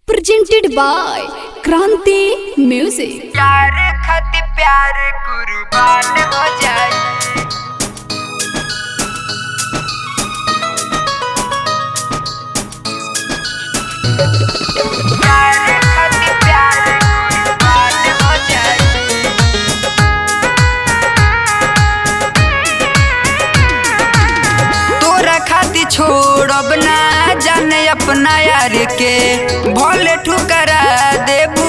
presented by Kranti Music। यार खातिर प्यार कुर्बान हो जाए। यार खातिर प्यार कुर्बान हो जाए। तोरा खातिर छोड़ब ना जाने अपना यार के, भले ठुकरा देबू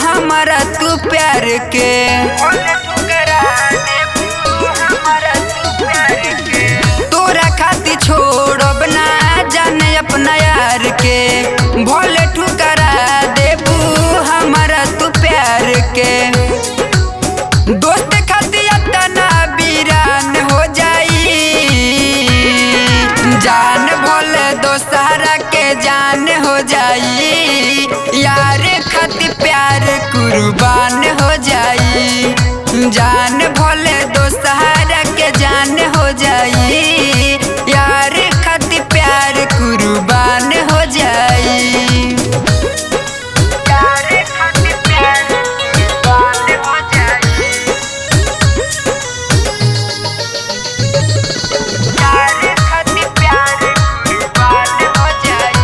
हमारा तू प्यार के। भले ठुकरा देबू हमारा तू प्यार के। तोरा खातिर छोड़ब ना जाने अपना यार के, भले ठुकरा देबू हमारा तू प्यार के। दोस्त खातिर तना वीरान हो जाई, जान भोले दोसरा के जान हो जाई। यार खातिर प्यार कुर्बान हो जाई, जान भोले दोसरा के जान हो जाई। यार खातिर प्यार कुर्बान हो जाई। यार खातिर प्यार कुर्बान हो जाई। यार खातिर प्यार कुर्बान हो जाई।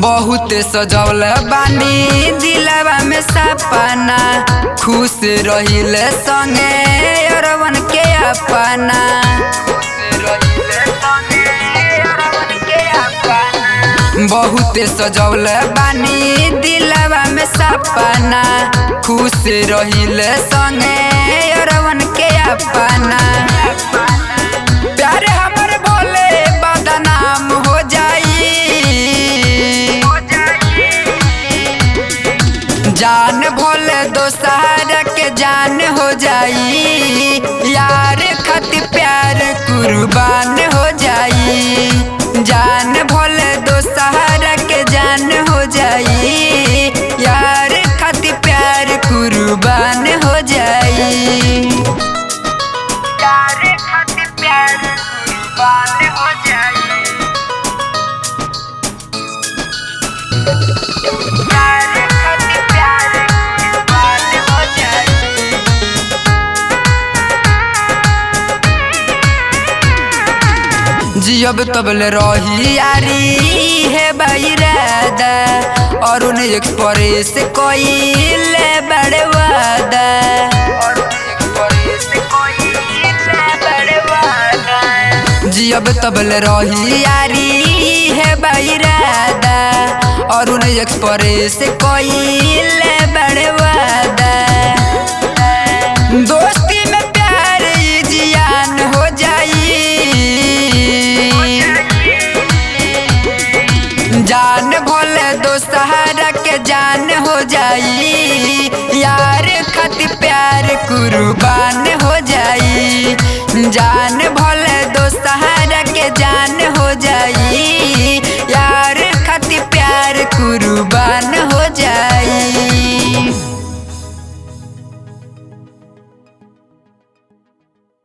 बहुत सजौल बानी दिलवा में सपना, खुश रहिल संगे अरवन के अपना। बहुत सजौल बानी दिलवा में सपना, खुश रहिल संगे अरवन के अपना। प्यार हमर भोले बदनाम हो जाई, जान भोले दोसरा के जान हो जाई। यार खातिर प्यार कुर्बान हो जाई, जान भोले दोसरा के जान हो जाई। यार खातिर प्यार कुर्बान हो जाई। यार खातिर प्यार कुर्बान हो जाई। यार खातिर प्यार कुर्बान हो जाई। जियब तबले रही यारी है बैरादा, और उन्हें एक्सप्रेस कोइले बड़े वादा। जियब तबले रही यारी है बैरादा, और उन्हें एक्सप्रेस कोइले बड़े वादा। दोस्ती में प्यार जियान हो जाई, जान भोले दोसरा के जान हो जाई। यार खातिर प्यार कुर्बान हो जाई, जान भोले दोसरा के जान हो जाई।